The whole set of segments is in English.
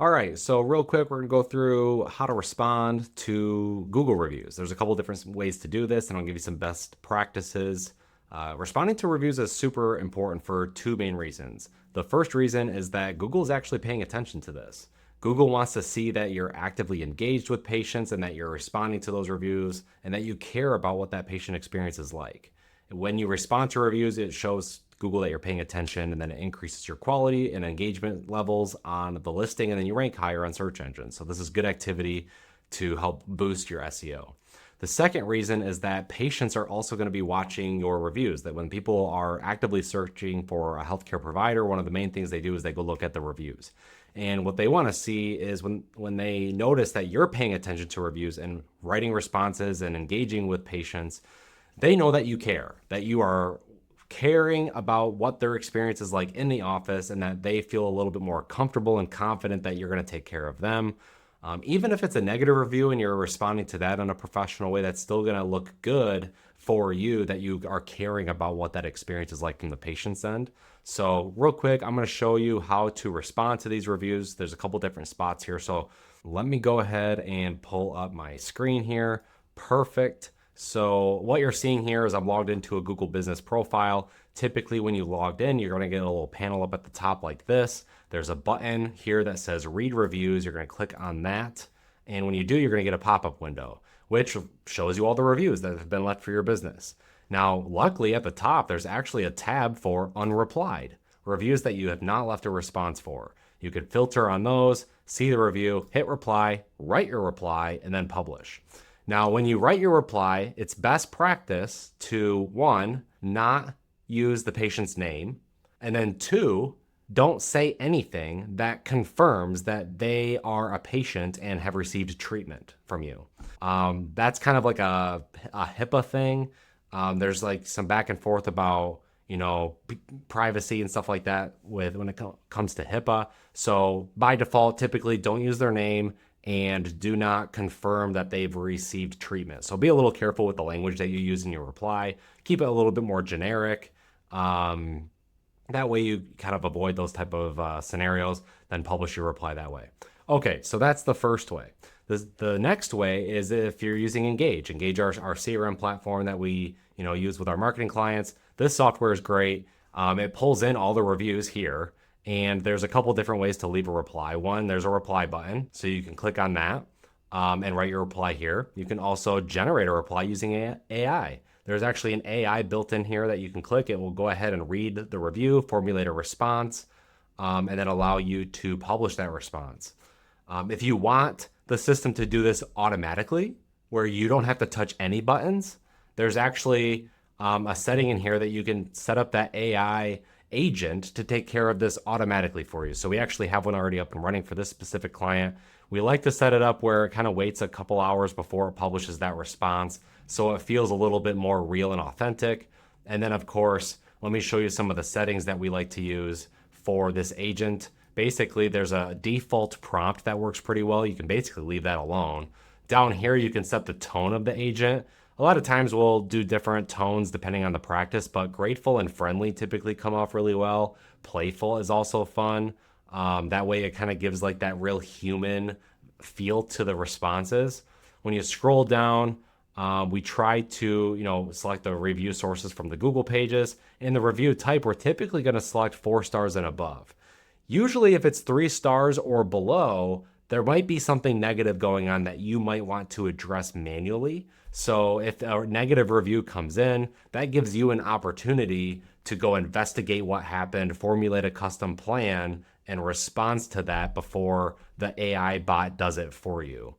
All right, so real quick, we're gonna go through how to respond to Google reviews. There's a couple different ways to do this, and I'll give you some best practices. Responding to reviews is super important for two main reasons. The first reason is that Google is actually paying attention to this. Google wants to see that you're actively engaged with patients and that you're responding to those reviews and that you care about what that patient experience is like. When you respond to reviews, it shows Google that you're paying attention, and then it increases your quality and engagement levels on the listing, and then you rank higher on search engines. So this is good activity to help boost your SEO. The second reason is that patients are also going to be watching your reviews. That when people are actively searching for a healthcare provider, one of the main things they do is they go look at the reviews. And what they want to see is when they notice that you're paying attention to reviews and writing responses and engaging with patients, they know that you care, that you are caring about what their experience is like in the office, and that they feel a little bit more comfortable and confident that you're going to take care of them. Even if it's a negative review and you're responding to that in a professional way, that's still going to look good for you, that you are caring about what that experience is like from the patient's end. So real quick, I'm going to show you how to respond to these reviews. There's a couple different spots here. So let me go ahead and pull up my screen here. Perfect. So what you're seeing here is I'm logged into a Google Business profile. Typically when you logged in, you're going to get a little panel up at the top like this. There's a button here that says read reviews. You're going to click on that. And when you do, you're going to get a pop-up window, which shows you all the reviews that have been left for your business. Now, luckily at the top, there's actually a tab for unreplied, reviews that you have not left a response for. You could filter on those, see the review, hit reply, write your reply, and then publish. Now, when you write your reply, it's best practice to, one, not use the patient's name, and then two, don't say anything that confirms that they are a patient and have received treatment from you. That's kind of like a HIPAA thing. There's like some back and forth about, privacy and stuff like that when it comes to HIPAA. So by default, typically don't use their name and do not confirm that they've received treatment. So be a little careful with the language that you use in your reply. Keep it a little bit more generic. That way you kind of avoid those type of scenarios, then publish your reply that way. Okay, so that's the first way. The next way is if you're using Engage. Engage, our CRM platform that we use with our marketing clients. This software is great. It pulls in all the reviews here. And there's a couple different ways to leave a reply. One, there's a reply button, so you can click on that and write your reply here. You can also generate a reply using AI. There's actually an AI built in here that you can click. It will go ahead and read the review, formulate a response, and then allow you to publish that response. If you want the system to do this automatically, where you don't have to touch any buttons, there's actually a setting in here that you can set up that AI agent to take care of this automatically for you. So we actually have one already up and running for this specific client. We like to set it up where it kind of waits a couple hours before it publishes that response, so it feels a little bit more real and authentic. And then of course, let me show you some of the settings that we like to use for this agent. Basically, there's a default prompt that works pretty well. You can basically leave that alone. Down here, you can set the tone of the agent. A lot of times we'll do different tones depending on the practice, but grateful and friendly typically come off really well. Playful is also fun. That way it kind of gives like that real human feel to the responses. When you scroll down, we try to, select the review sources from the Google pages. In the review type, we're typically going to select 4 stars and above. Usually if it's 3 stars or below, there might be something negative going on that you might want to address manually. So if a negative review comes in, that gives you an opportunity to go investigate what happened, formulate a custom plan, and respond to that before the AI bot does it for you.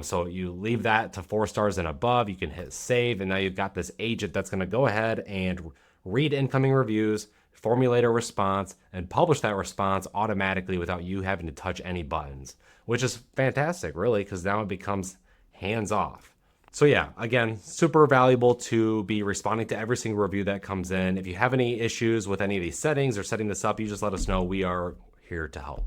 So you leave that to 4 stars and above, you can hit save, and now you've got this agent that's gonna go ahead and read incoming reviews, formulate a response, and publish that response automatically without you having to touch any buttons, which is fantastic, really, because now it becomes hands-off. So yeah, again, super valuable to be responding to every single review that comes in. If you have any issues with any of these settings or setting this up, you just let us know. We are here to help.